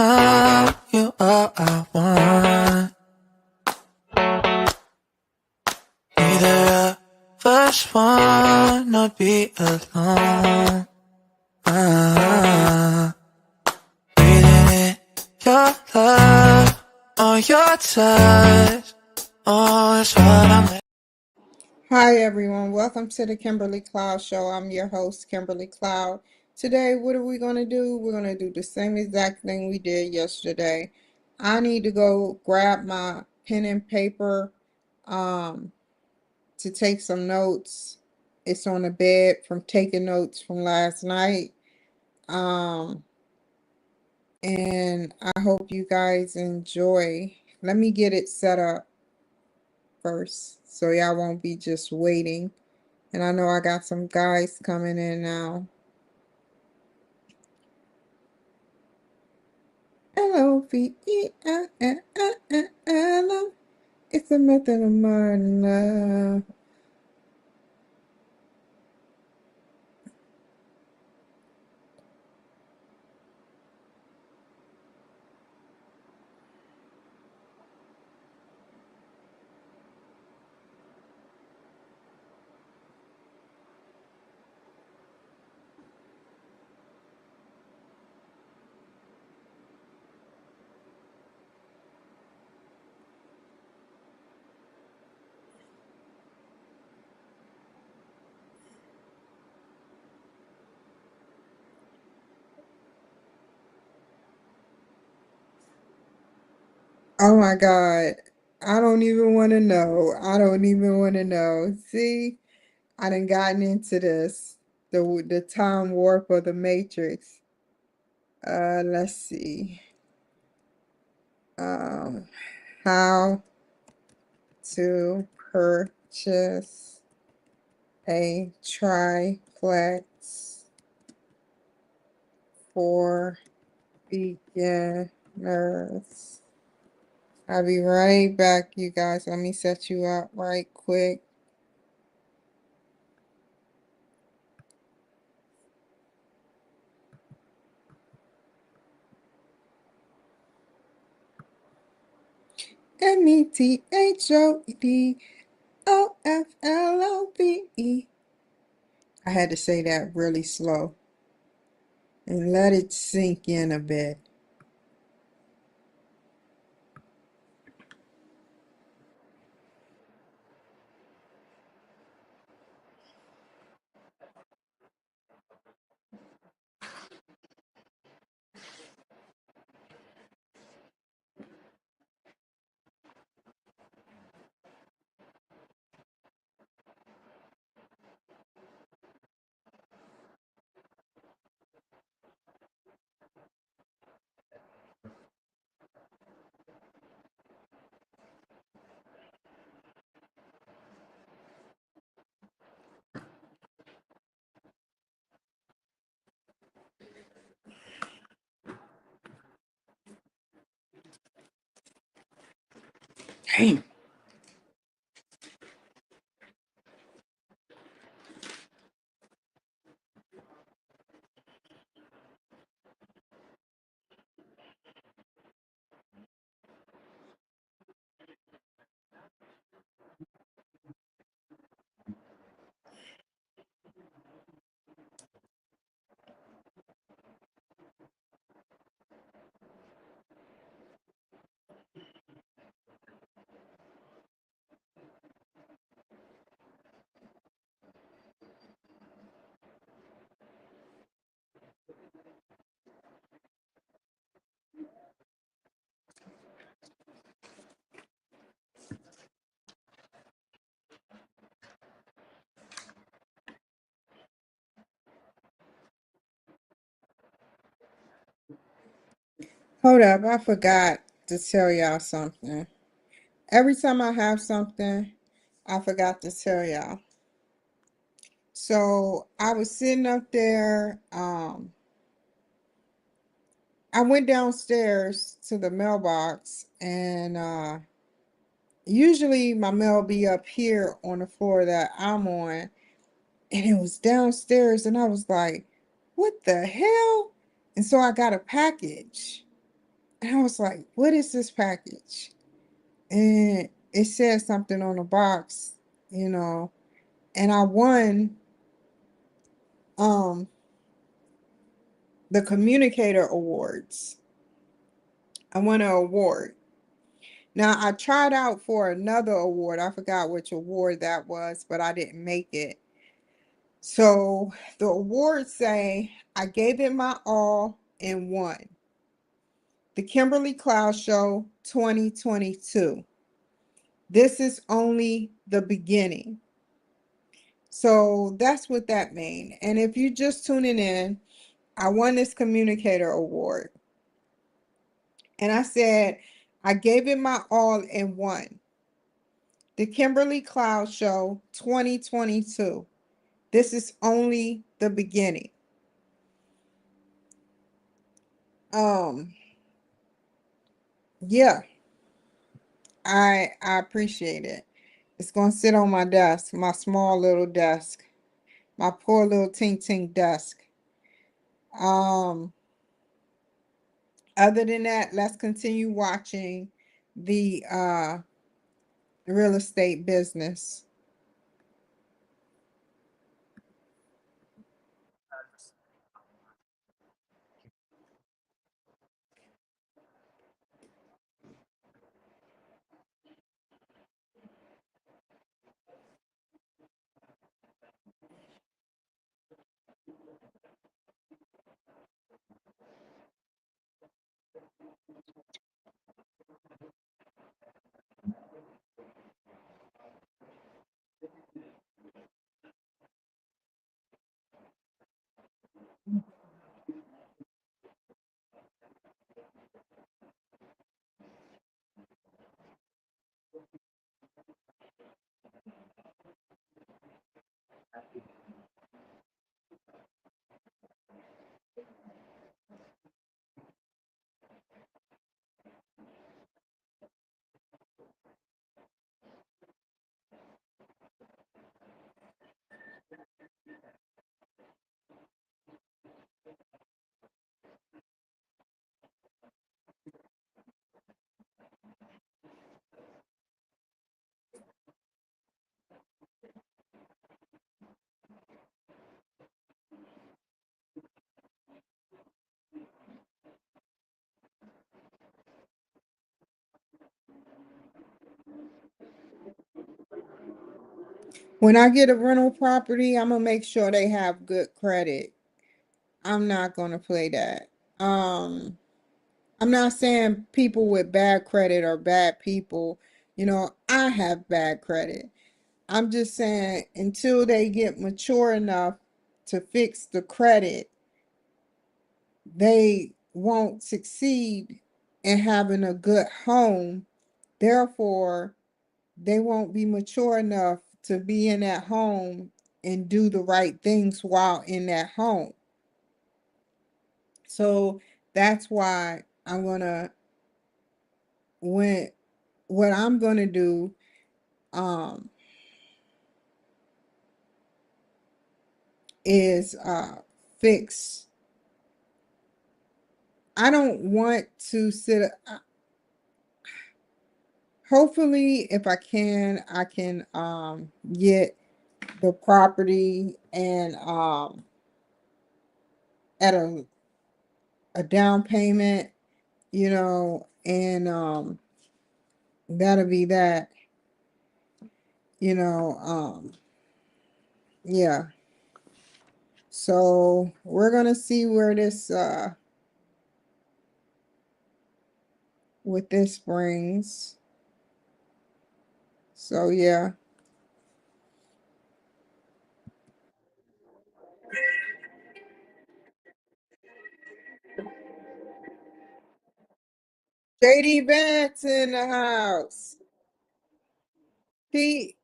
tell you all I want. Neither of us wanna be alone. Breathing in your love or your touch. Oh, it's what I'm. Hi everyone, welcome to the Kimberly Cloud Show. I'm your host, Kimberly Cloud. Today, what are we going to do? We're going to do the same exact thing we did yesterday. I need to go grab my pen and paper to take some notes. It's on the bed from taking notes from last night. Um, and I hope you guys enjoy. Let me get it set up first so y'all won't be just waiting. And I know I got some guys coming in now. L-O-V-E-L-L-L-L. It's a method of modern love. Oh my God. I don't even want to know. I don't even want to know. See, I done gotten into this. The time warp of the Matrix. Let's see. Um, how to purchase a triplex for beginners. I'll be right back, you guys. Let me set you up right quick. METHODOFLOVE. I had to say that really slow and let it sink in a bit. Damn. Hold up, I forgot to tell y'all something. Every time I have something, I forgot to tell y'all. So I was sitting up there. I went downstairs to the mailbox, and usually my mail be up here on the floor that I'm on, and it was downstairs, and I was like, what the hell? And so I got a package. And I was like, what is this package? And it said something on the box, you know, and I won um the communicator awards. I won an award. Now I tried out for another award. I forgot which award that was, but I didn't make it. So the awards say I gave it my all and won. The Kimberly Cloud Show 2022. This is only the beginning. So that's what that means. And if you're just tuning in, I won this communicator award. And I said, I gave it my all and won. The Kimberly Cloud Show 2022. This is only the beginning. Um, yeah, I appreciate it. It's gonna sit on my desk, my small little desk, my poor little tink tink desk. Um, Other than that, let's continue watching the real estate business. When I get a rental property, I'm gonna make sure they have good credit. I'm not gonna play that. Um, I'm not saying people with bad credit are bad people. You know, I have bad credit. I'm just saying until they get mature enough to fix the credit, they won't succeed in having a good home. Therefore, they won't be mature enough to be in that home and do the right things while in that home. So that's why I'm gonna when what I'm gonna do um is fix. I don't want to sit. Hopefully, if I can get the property and at a down payment, you know, and that'll be that, you know, yeah. So we're gonna see where this what this brings. So yeah. JD Vance in the house. He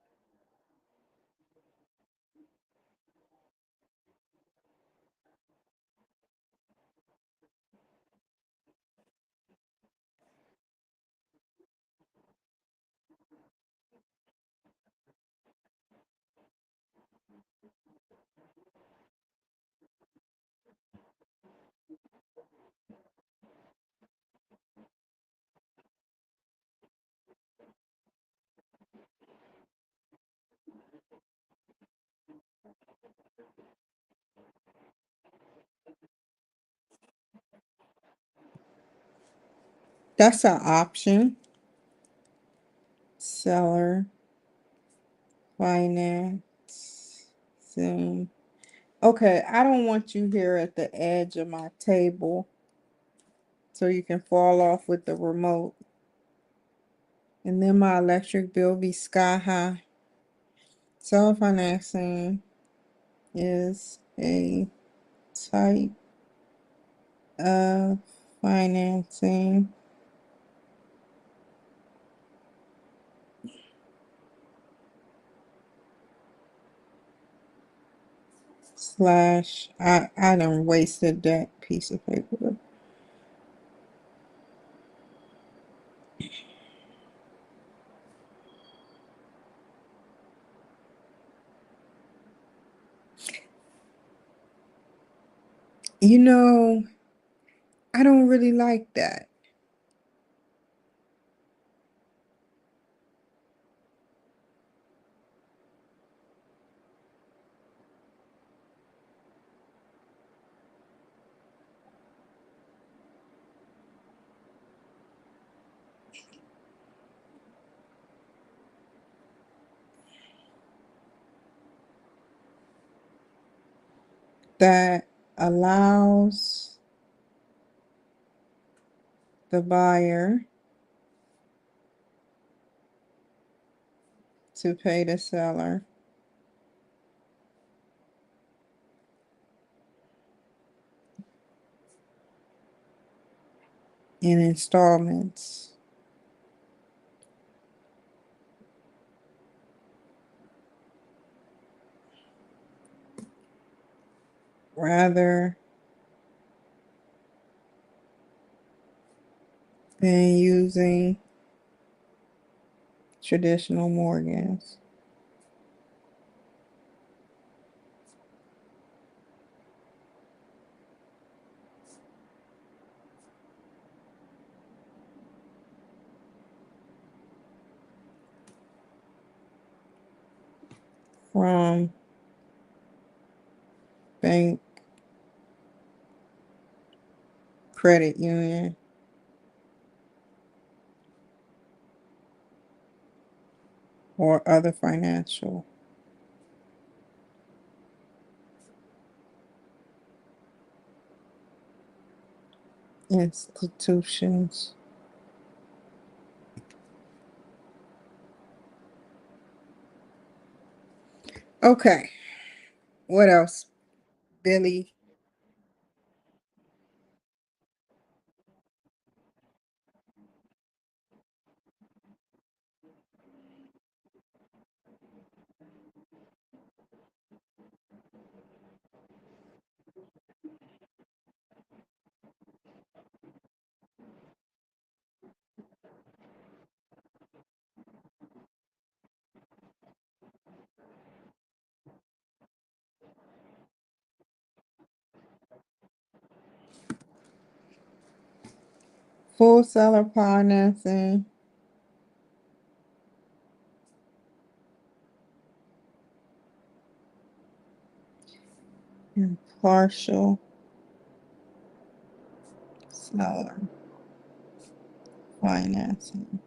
That's an option. Seller financing. Okay, I don't want you here at the edge of my table so you can fall off with the remote. And then my electric bill be sky high. Seller financing is a type of financing slash I done wasted that piece of paper. You know, I don't really like that. That allows the buyer to pay the seller in installments rather than using traditional mortgage from bank, credit union, or other financial institutions. Okay, what else, Billy? Full seller financing and partial seller financing.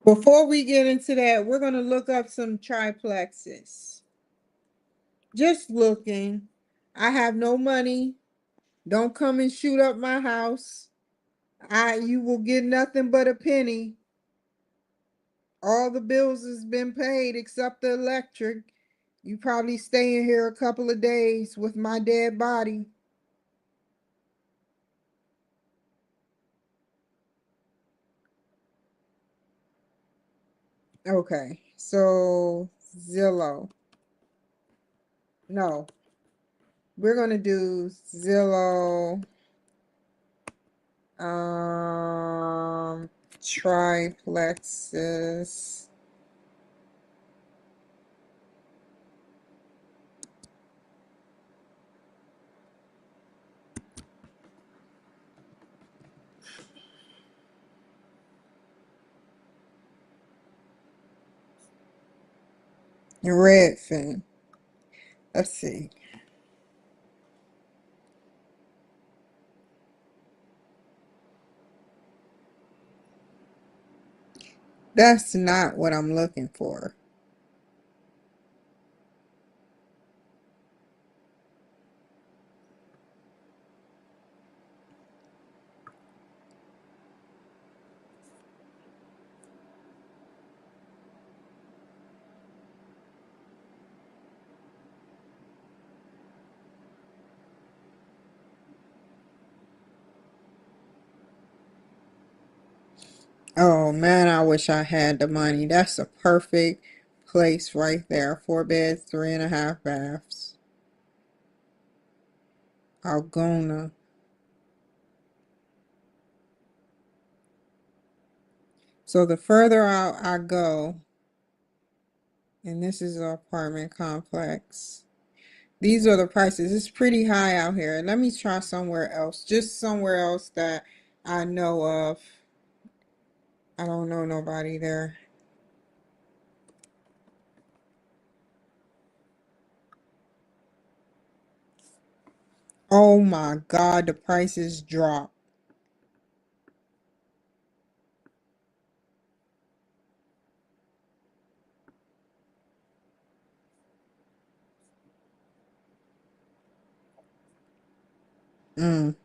Before we get into that, we're going to look up some triplexes. Just looking. I have no money. Don't come and shoot up my house. You will get nothing but a penny. All the bills has been paid except the electric. You probably staying here a couple of days with my dead body. Okay, so Zillow. No, we're gonna do Zillow. Triplexes. Redfin. Let's see. That's not what I'm looking for. Oh man, I wish I had the money. That's a perfect place right there. 4 beds, 3.5 baths. Algona. So the further out I go, and this is an apartment complex. These are the prices. It's pretty high out here. Let me try somewhere else. Just somewhere else that I know of. I don't know nobody there. Oh my God, the prices drop. Mm.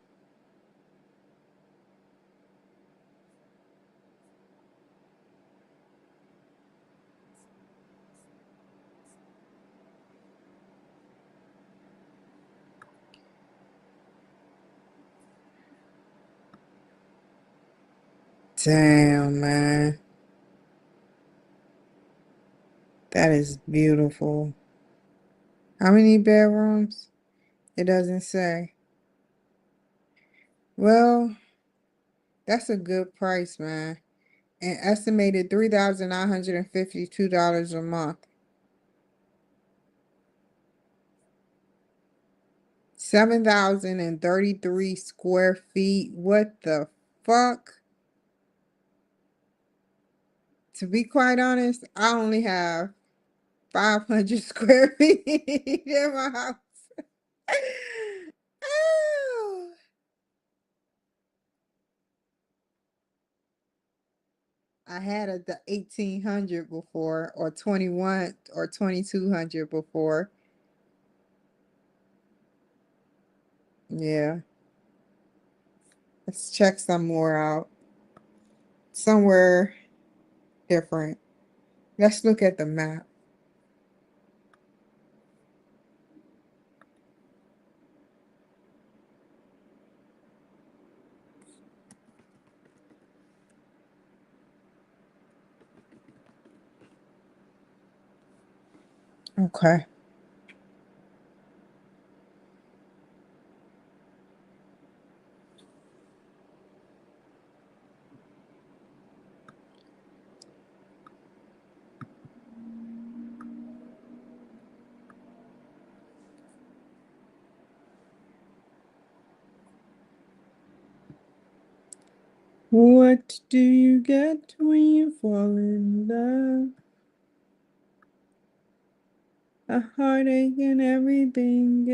Damn, man. That is beautiful. How many bedrooms? It doesn't say. Well, that's a good price, man. An estimated $3,952 a month. 7,033 square feet. What the fuck? To be quite honest, I only have 500 square feet in my house. Oh, I had the 1,800 before, or 21 or 2,200 before. Yeah, let's check some more out. Somewhere different. Let's look at the map. Okay. What do you get when you fall in love? A heartache and everything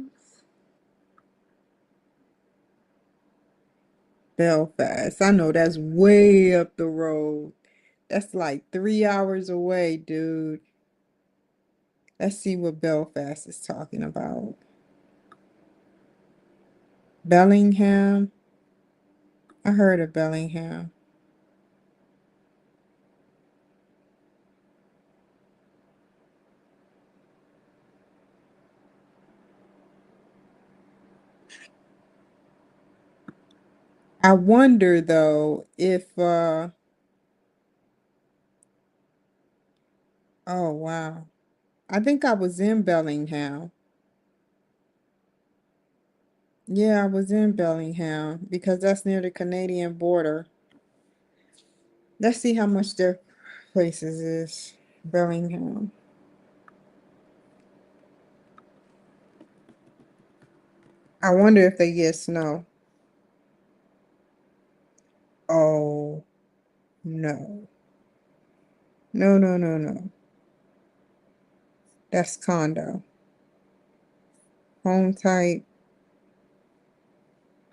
else. Belfast. I know that's way up the road. That's like 3 hours away, dude. Let's see what Belfast is talking about. Bellingham. I heard of Bellingham. I wonder though if oh wow. I think I was in Bellingham. Yeah, I was in Bellingham because that's near the Canadian border. Let's see how much their places is. Bellingham. I wonder if they get snow. Oh no. No, no, no, no. That's condo. Home type,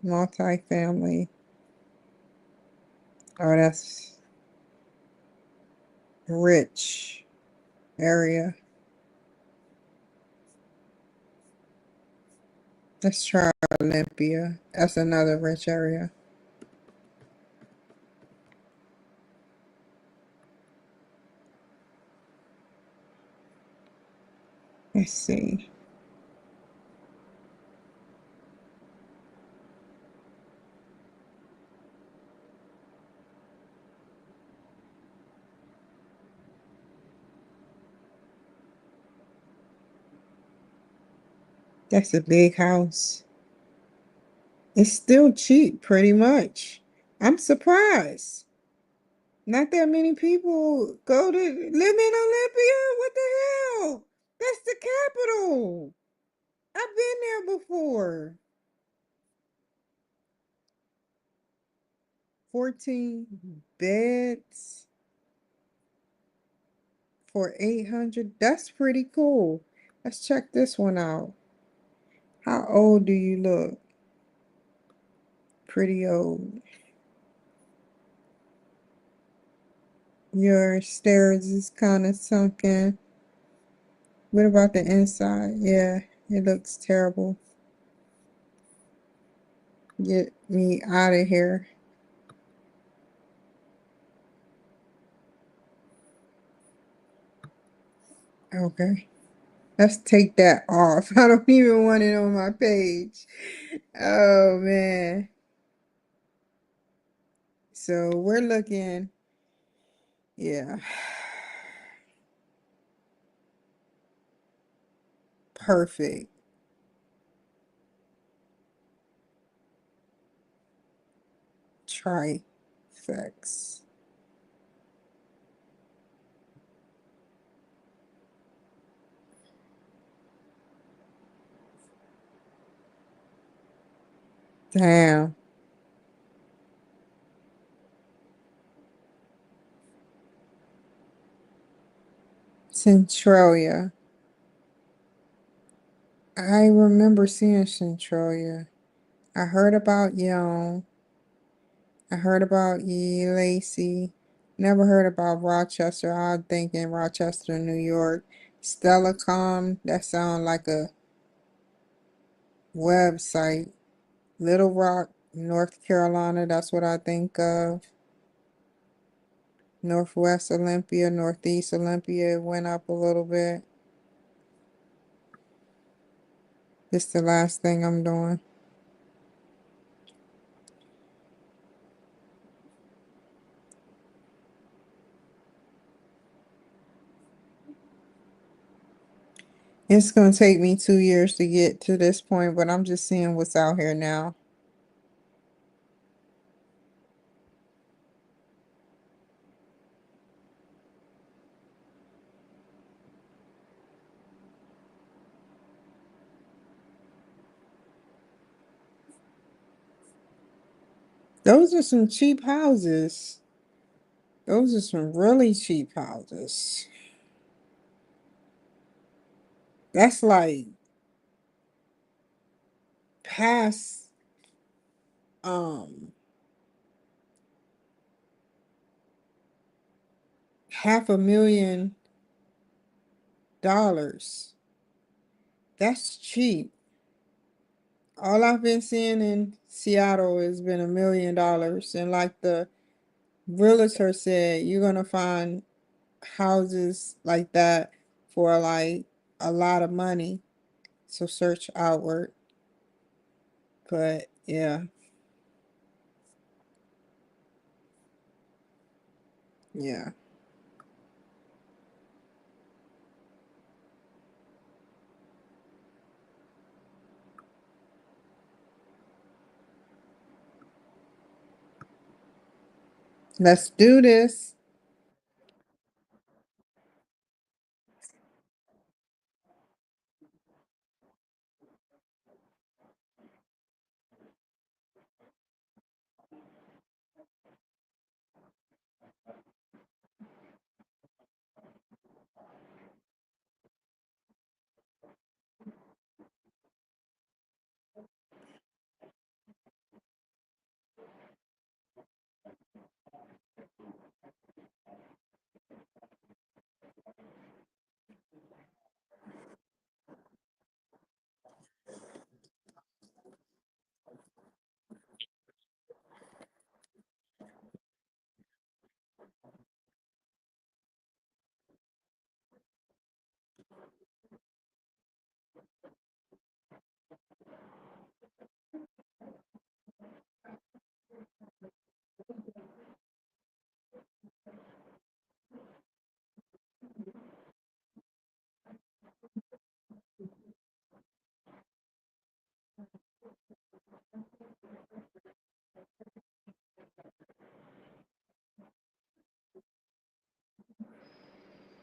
multifamily. Oh, that's rich area. Let's try Olympia. That's another rich area. Let's see. That's a big house. It's still cheap, pretty much. I'm surprised. Not that many people go to live in Olympia. What the hell? That's the capital. I've been there before. 14 beds for 800. That's pretty cool. Let's check this one out. How old do you look? Pretty old. Your stairs is kind of sunken. What about the inside? Yeah, it looks terrible. Get me out of here. Okay. Let's take that off. I don't even want it on my page. Oh man. So we're looking, yeah, perfect. Trifex. Damn. Centralia. I remember seeing Centralia. I heard about Young. I heard about Lacey. Never heard about Rochester. I'm thinking Rochester, New York. Stellacom. That sounds like a website. Little Rock, North Carolina. That's what I think of. Northwest Olympia, Northeast Olympia. It went up a little bit. This the last thing I'm doing. It's gonna take me 2 years to get to this point, but I'm just seeing what's out here now. Those are some cheap houses. Those are some really cheap houses. That's like past um $500,000. That's cheap. All I've been seeing in Seattle has been $1 million. And like the realtor said, you're gonna find houses like that for like a lot of money. So search outward. But yeah, yeah. Let's do this.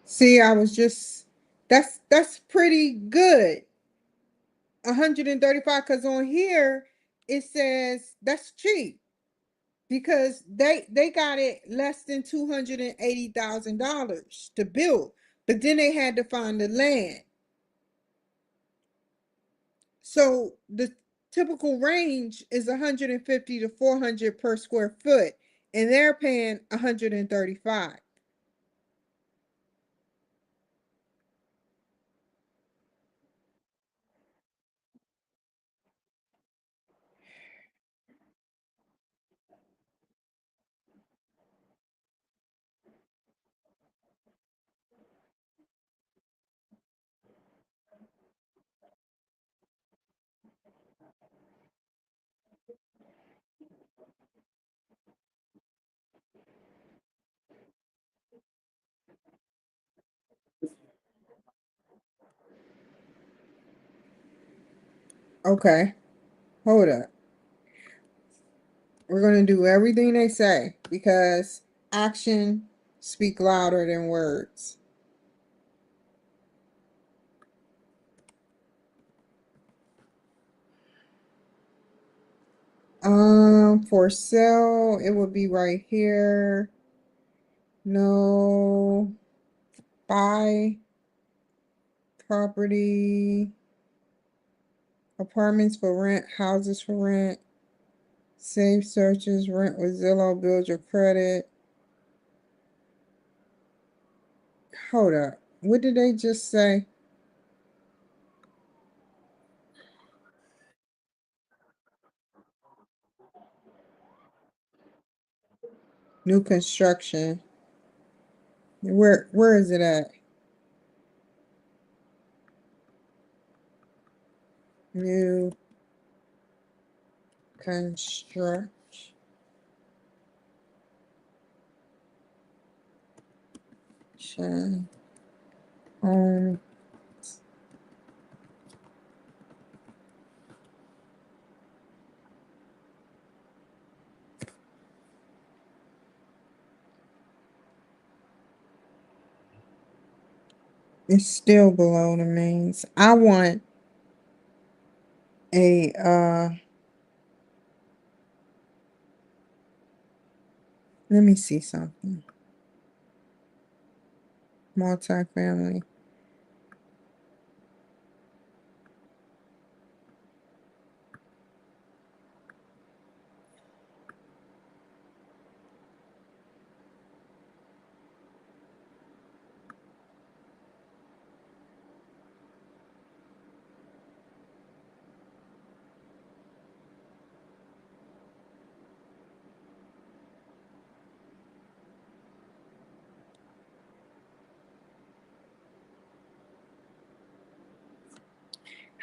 See, I was just that's pretty good. 135 because on here it says that's cheap because they got it less than $280,000 to build, but then they had to find the land. So the typical range is 150 to 400 per square foot, and they're paying 135. Okay, hold up. We're gonna do everything they say because action speak louder than words. For sale, it would be right here. No, buy property, apartments for rent, houses for rent, save searches, rent with Zillow, build your credit. Hold up. What did they just say? New construction. Where is it at? New construction. Home. It's still below the means. I want a let me see something. Multifamily.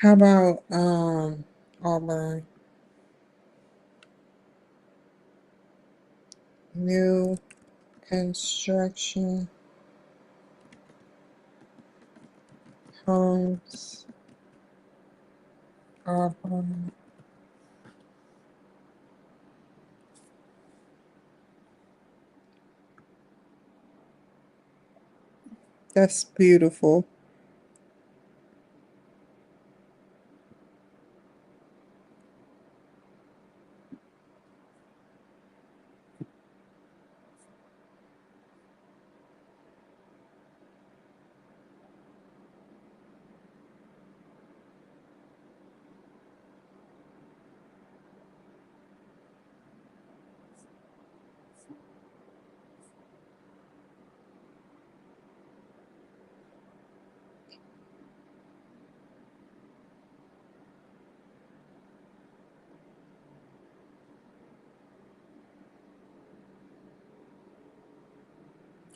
How about Auburn? New construction homes. Auburn. That's beautiful.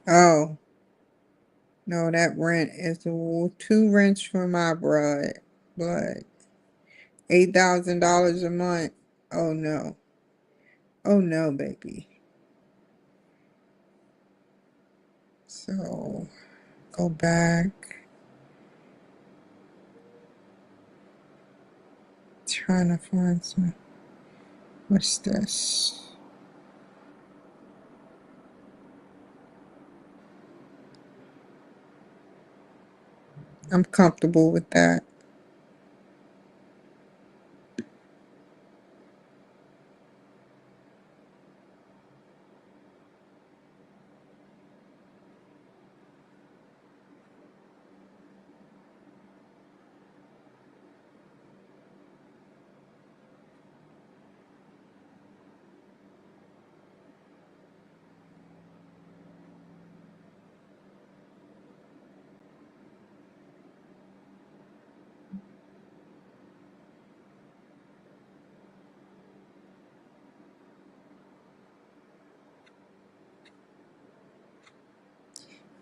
Oh, no, that rent is two rents for my blood. $8,000 a month. Oh no. Oh no, baby. So go back. Trying to find some. What's this? I'm comfortable with that.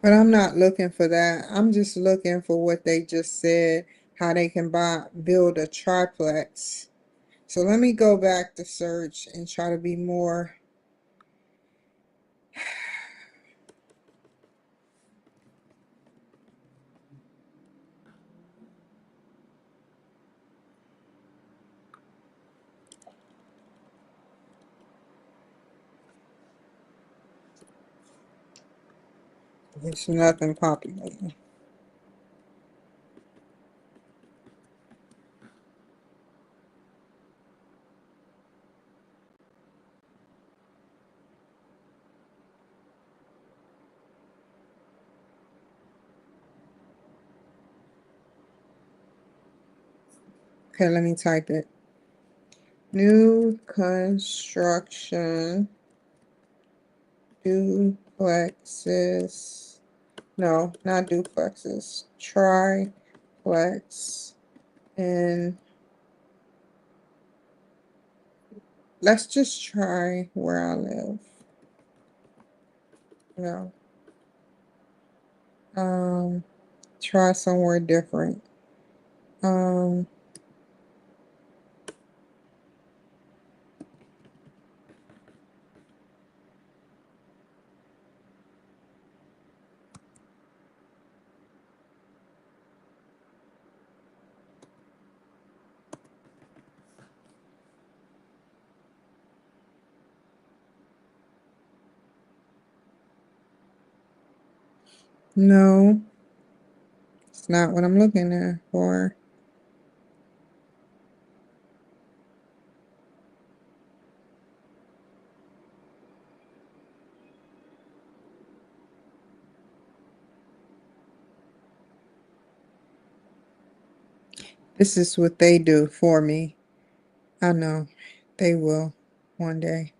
But I'm not looking for that. I'm just looking for what they just said, how they can build a triplex. So let me go back to search and try to be more. It's nothing populating. Okay, let me type it. New construction duplexes. No, not duplexes. Triplex. And let's just try where I live. No. Try somewhere different. Um, no, it's not what I'm looking at for. This is what they do for me. I know they will one day.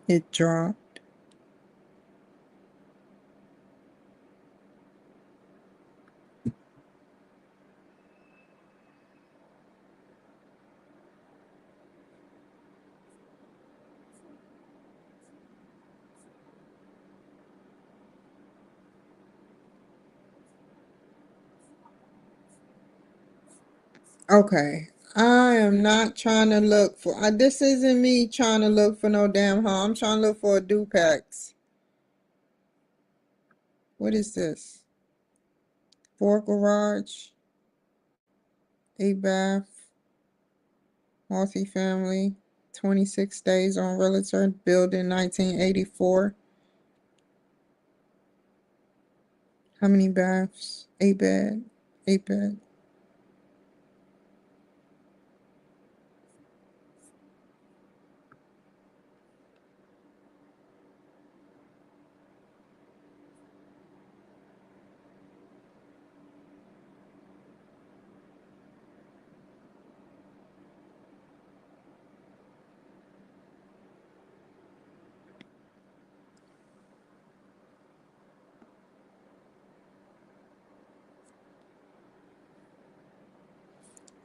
It dropped. Okay. I am not trying to look for, this isn't me trying to look for no damn home. I'm trying to look for a duplex. What is this? 4 garage, 8 bath, multifamily, 26 days on realtor, built in 1984. How many baths? 8 bed, 8 bed.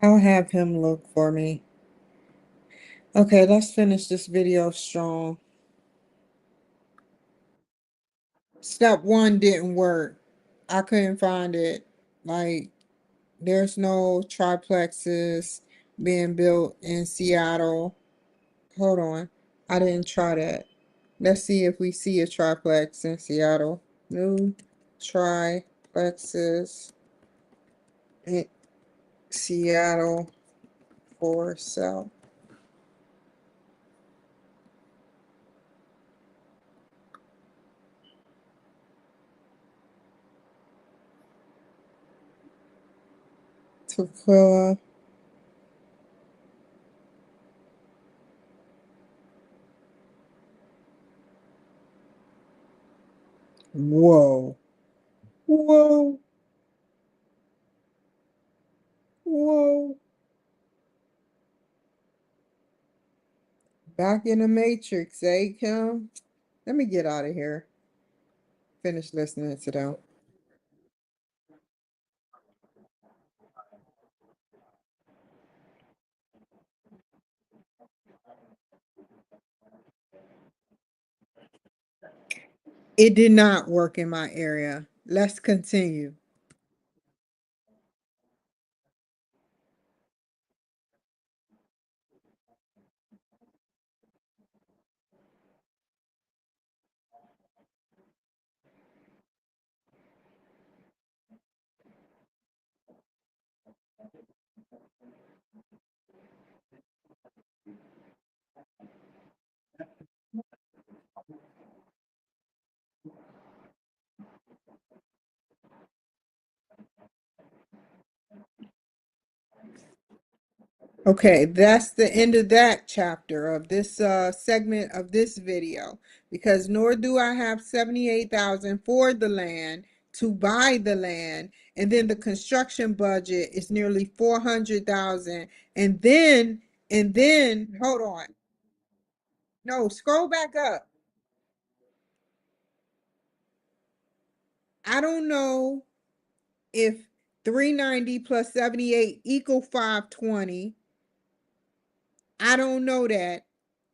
I'll have him look for me. Okay, let's finish this video strong. Step 1 didn't work. I couldn't find it. Like, there's no triplexes being built in Seattle. Hold on. I didn't try that. Let's see if we see a triplex in Seattle. New triplexes in Seattle for sale. Tequila. Whoa. Whoa. Whoa. Back in the Matrix, eh, Kim? Let me get out of here. Finish listening to them. It did not work in my area. Let's continue. Okay, that's the end of that chapter of this segment of this video, because nor do I have 78,000 for the land to buy the land, and then the construction budget is nearly 400,000, and then hold on. No, scroll back up. I don't know if 390 plus 78 equal 520. I don't know that.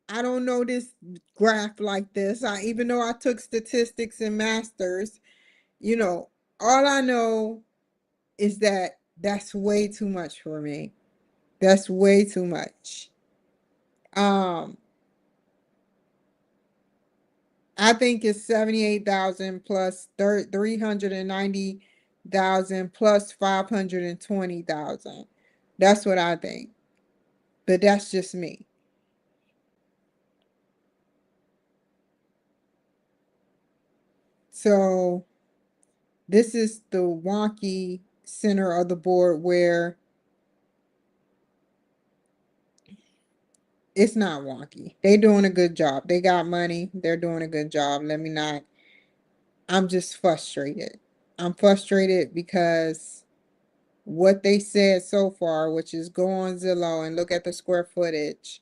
I don't know this graph like this. Even though I took statistics and masters, you know, all I know is that that's way too much for me. That's way too much. Um, I think it's 78,000 plus 390,000 plus 520,000. That's what I think. But that's just me. So this is the wonky center of the board where it's not wonky. They doing a good job. They got money. They're doing a good job. Let me not. I'm just frustrated. I'm frustrated because what they said so far, which is go on Zillow and look at the square footage,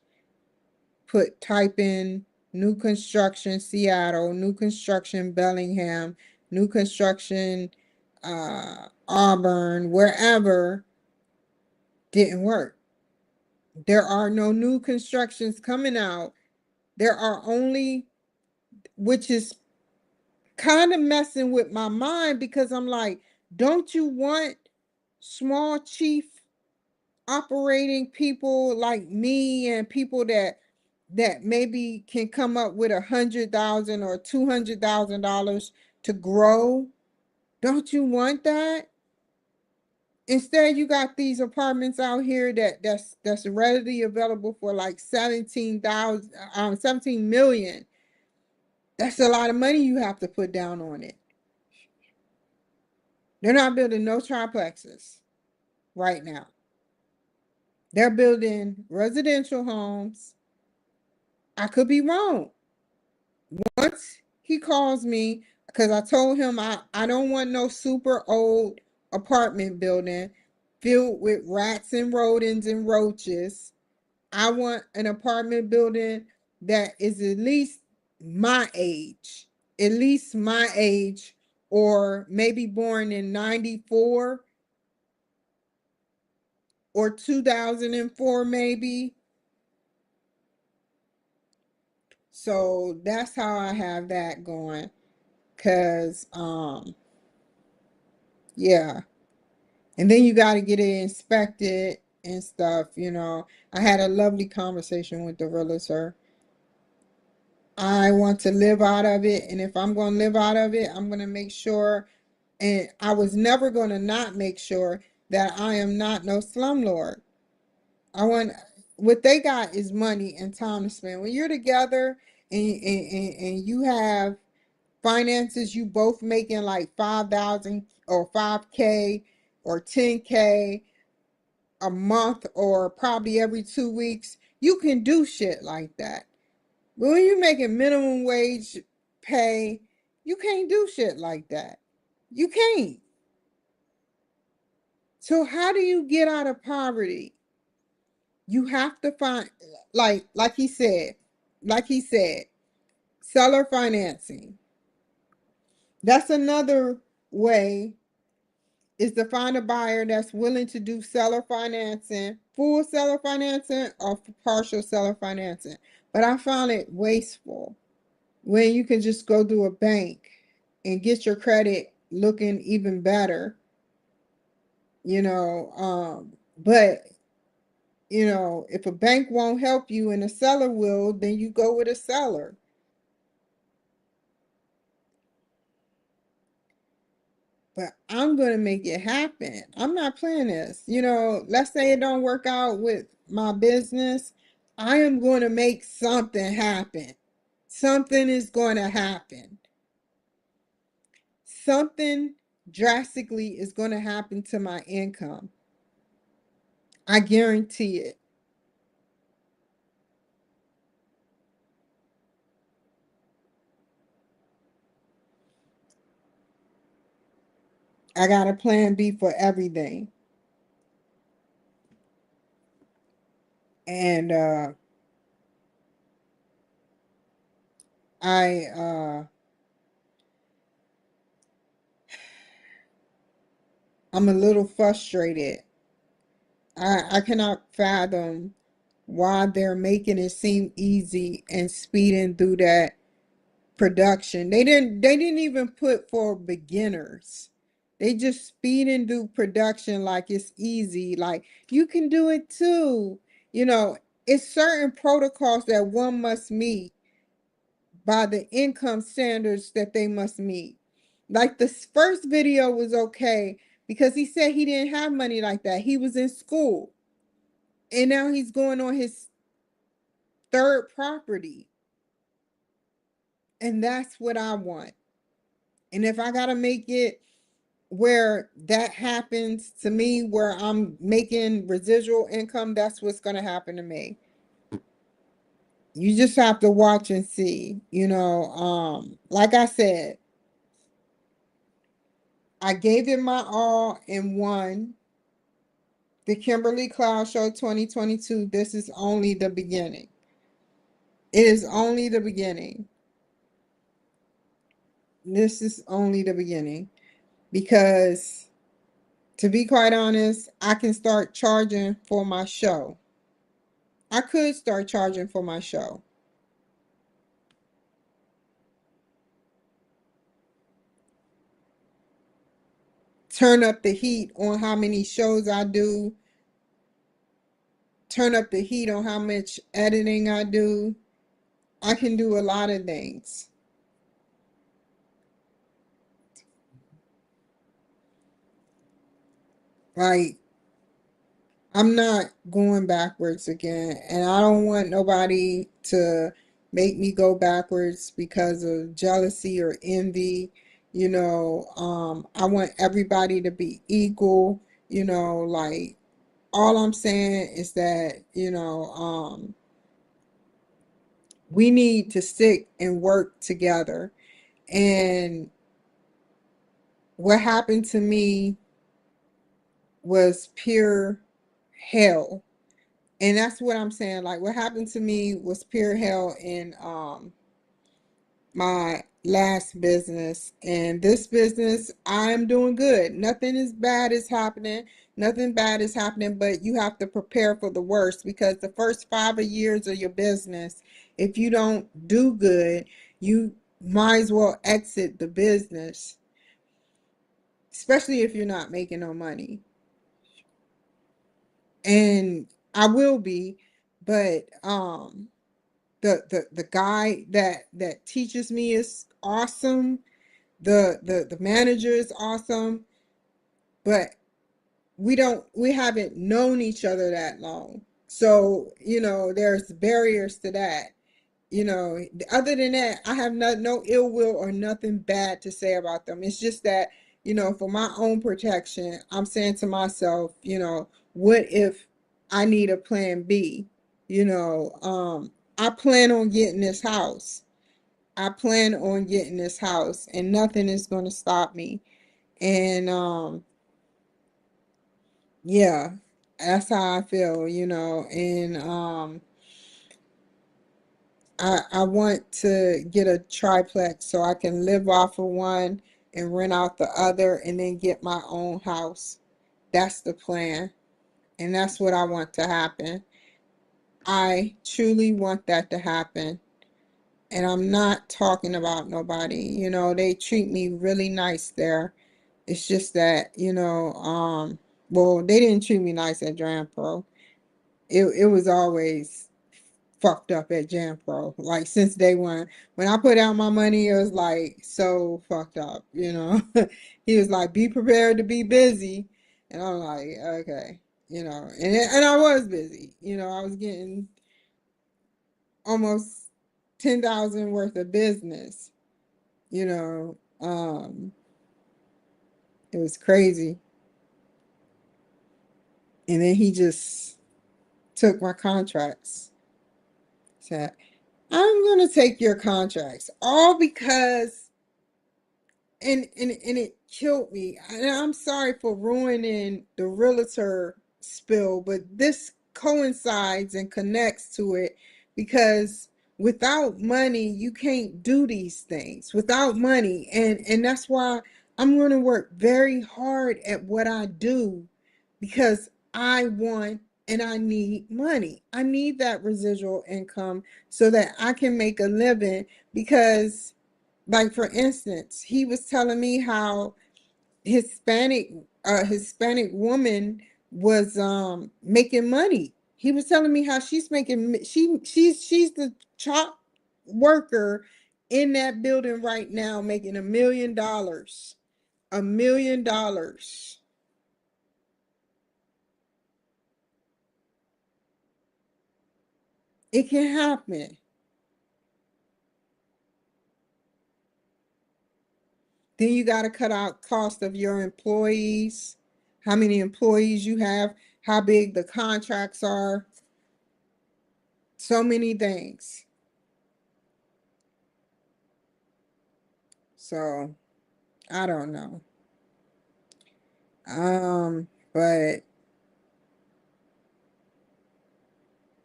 type in new construction Seattle, new construction Bellingham, new construction Auburn, wherever, didn't work. There are no new constructions coming out. There are only, which is kind of messing with my mind, because I'm like, don't you want small chief operating people like me, and people that maybe can come up with $100,000 or $200,000 to grow? Don't you want that? Instead, you got these apartments out here that's readily available for like 17 million. That's a lot of money you have to put down on it. They're not building no triplexes right now. They're building residential homes. I could be wrong. Once he calls me, because I told him I don't want no super old apartment building filled with rats and rodents and roaches. I want an apartment building that is at least my age, or maybe born in 94 or 2004 maybe. So that's how I have that going. Cause yeah. And then you gotta get it inspected and stuff, you know. I had a lovely conversation with the realtor. I want to live out of it, and if I'm gonna live out of it, I'm gonna make sure, and I was never gonna not make sure that I am not no slumlord. I want, what they got is money and time to spend. When you're together and you have finances, you both making like 5,000 or 5K or 10K a month, or probably every 2 weeks, you can do shit like that. But when you're making minimum wage pay, you can't do shit like that. You can't. So how do you get out of poverty? You have to find, like he said, seller financing. That's another way, is to find a buyer that's willing to do seller financing, full seller financing or partial seller financing. But I found it wasteful when you can just go to a bank and get your credit looking even better, but if a bank won't help you and a seller will, then you go with a seller. But I'm going to make it happen. I'm not playing this. Let's say it don't work out with my business. I am going to make something happen. Something is going to happen. Something drastically is going to happen to my income. I guarantee it. I got a plan B for everything. And I I'm a little frustrated. I cannot fathom why they're making it seem easy and speeding through that production. They didn't even put for beginners. They just speeding through production like it's easy. Like you can do it too. You know, it's certain protocols that one must meet by the income standards that they must meet. Like the first video was okay because he said he didn't have money like that. He was in school. And now he's going on his third property. And that's what I want. And if I got to make it where that happens to me, where I'm making residual income, that's what's going to happen to me. You just have to watch and see, like I said, I gave it my all and won the Kimberly Cloud Show 2022. This is only the beginning. It is only the beginning. This is only the beginning because, to be quite honest, I can start charging for my show. I could start charging for my show. Turn up the heat on how many shows I do. Turn up the heat on how much editing I do. I can do a lot of things. Like, I'm not going backwards again. And I don't want nobody to make me go backwards because of jealousy or envy. I want everybody to be equal. Like all I'm saying is that, we need to stick and work together. And what happened to me was pure hell. And that's what I'm saying. Like what happened to me was pure hell in my last business. And this business, I'm doing good. Nothing is bad is happening. Nothing bad is happening, but you have to prepare for the worst because the first 5 years of your business, if you don't do good, you might as well exit the business, especially if you're not making no money. And I will be, but the guy that teaches me is awesome. The manager is awesome, but we haven't known each other that long. So, there's barriers to that. Other than that, I have no ill will or nothing bad to say about them. It's just that, for my own protection, I'm saying to myself, what if I need a plan B? I plan on getting this house. I plan on getting this house and nothing is going to stop me. And yeah, that's how I feel, and I want to get a triplex so I can live off of one and rent out the other and then get my own house. That's the plan. And that's what I want to happen. I truly want that to happen. And I'm not talking about nobody. You know, they treat me really nice there. It's just that, well, they didn't treat me nice at Dram Pro. It was always fucked up at Jam Pro. Like since day one. When I put out my money, it was like so fucked up, you know. He was like, be prepared to be busy. And I'm like, okay, and I was busy. I was getting almost 10,000 worth of business, you know. It was crazy. And then he just took my contracts. Said, I'm gonna take your contracts. All because and it killed me. And I'm sorry for ruining the realtor spill, but this coincides and connects to it because without money you can't do these things. Without money, and that's why I'm going to work very hard at what I do because I want and I need money. I need that residual income so that I can make a living because, like, for instance, he was telling me how Hispanic Hispanic woman was making money. He was telling me how she's making she's the top worker in that building right now, making $1 million. $1 million. It can happen. Then you got to cut out cost of your employees, how many employees you have, how big the contracts are, so many things. So I don't know. But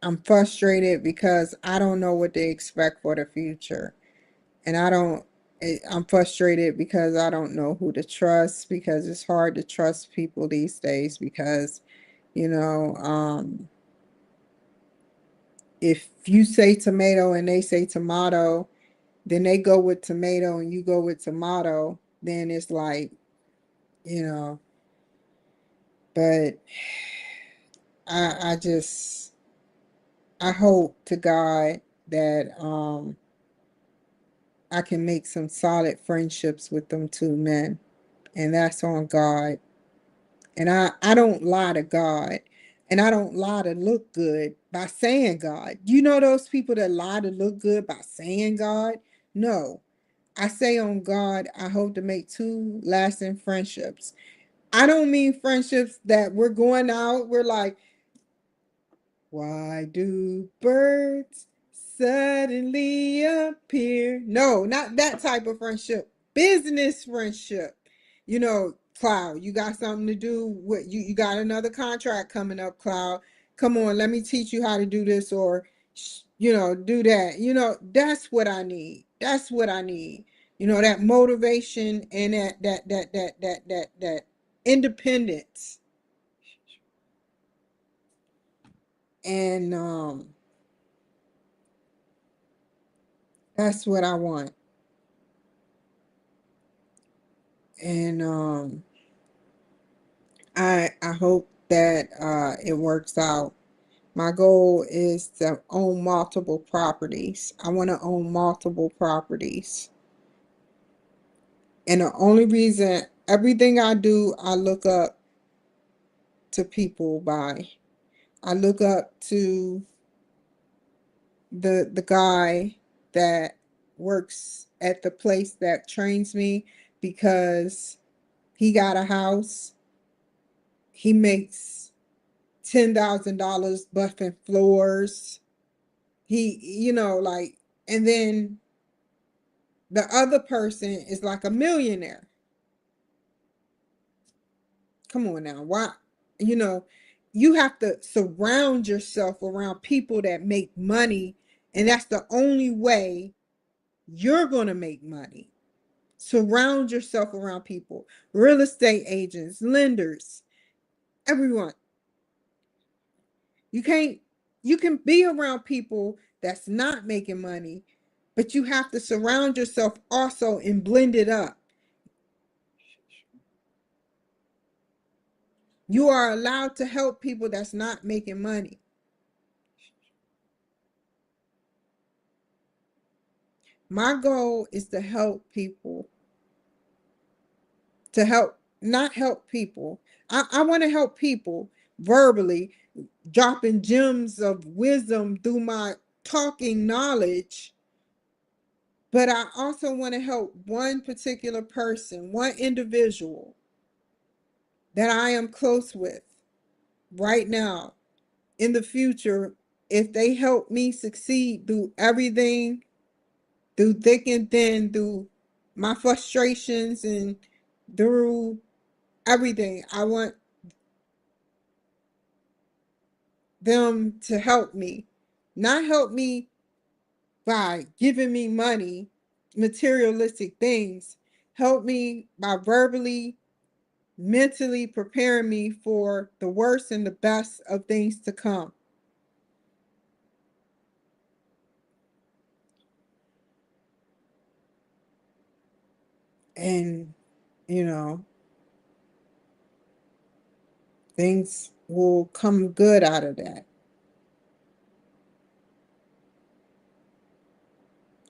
I'm frustrated because I don't know what they expect for the future. And I'm frustrated because I don't know who to trust because it's hard to trust people these days because, you know, if you say tomato and they say tomato, then they go with tomato and you go with tomato, then it's like, you know, but I just I hope to God that I can make some solid friendships with them two men. And that's on God. And I don't lie to God. And I don't lie to look good by saying God. You know those people that lie to look good by saying God? No. I say on God, I hope to make two lasting friendships. I don't mean friendships that we're going out, we're like, why do birds suddenly appear? No, not that type of friendship. Business friendship. Cloud, you got something to do with you got another contract coming up, Cloud. Come on, let me teach you how to do this or do that. That's what I need. That's what I need. That motivation and that independence. And that's what I want. And I hope that it works out. My goal is to own multiple properties. I want to own multiple properties. And the only reason everything I do, I look up to people by. I look up to the guy that works at the place that trains me because he got a house. He makes $10,000 buffing floors. Like, and then the other person is like a millionaire. Come on now. Why? You know, you have to surround yourself around people that make money, and that's the only way you're going to make money. Surround yourself around people, real estate agents, lenders, everyone. You can't you can be around people that's not making money, But you have to surround yourself also and blend it up. You are allowed to help people that's not making money. My goal is to help people, not help people. I want to help people verbally, dropping gems of wisdom through my talking knowledge. But I also want to help one particular person, one individual that I am close with right now. In the future, if they help me succeed through everything, through thick and thin, through my frustrations and through everything, I want them to help me. Not help me by giving me money, materialistic things. Help me by verbally, mentally preparing me for the worst and the best of things to come. And, you know, things will come good out of that.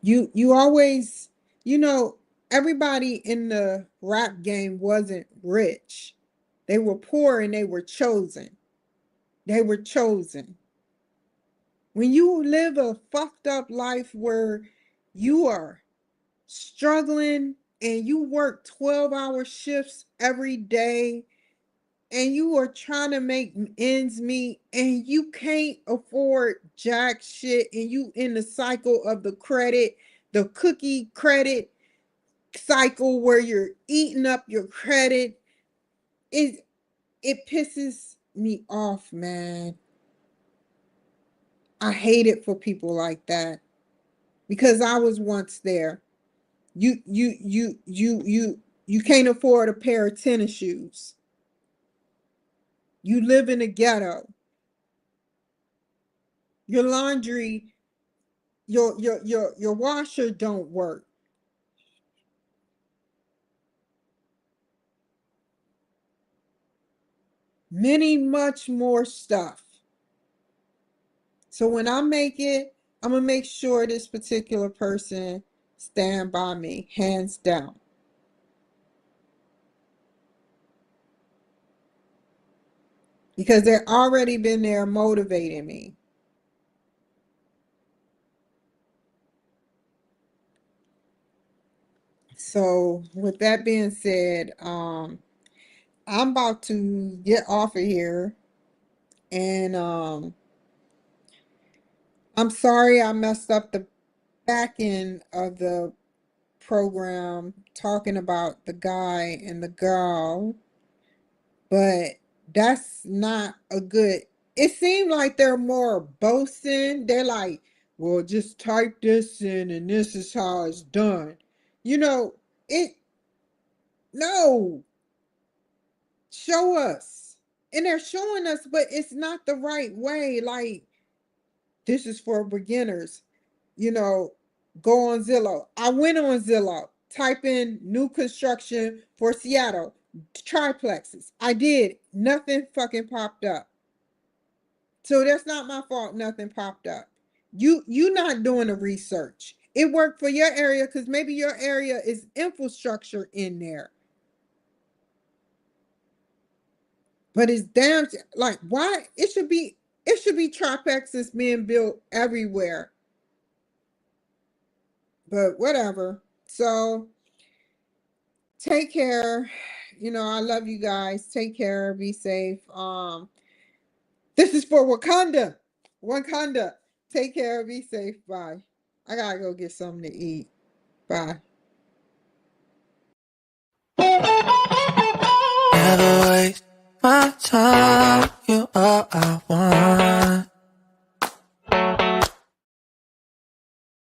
You always, you know, everybody in the rap game wasn't rich. They were poor and they were chosen. They were chosen. When you live a fucked up life where you are struggling and you work 12-hour shifts every day and you are trying to make ends meet and you can't afford jack shit and you in the cycle of the credit, the cookie credit cycle where you're eating up your credit, it pisses me off, man. I hate it for people like that because I was once there. You can't afford a pair of tennis shoes. You live in a ghetto. Your laundry, your washer don't work. Many much more stuff. So when I make it, I'm gonna make sure this particular person stand by me, hands down. Because they're already been there motivating me. So with that being said, I'm about to get off of here and I'm sorry I messed up the back end of the program talking about the guy and the girl, but that's not a good. It seemed like they're more boasting. They're like, well, just type this in and this is how it's done. You know, it, no, show us. And they're showing us, but it's not the right way. Like, this is for beginners. You know, go on Zillow. I went on Zillow, type in new construction for Seattle, triplexes. I did. Nothing fucking popped up. So that's not my fault. Nothing popped up. You not doing the research. It worked for your area because maybe your area is infrastructure in there. But it's damn like why it should be triplexes being built everywhere. But whatever. So take care. You know, I love you guys. Take care. Be safe. This is for Wakanda. Wakanda. Take care. Be safe. Bye. I gotta go get something to eat. Bye. Never waste my time. You are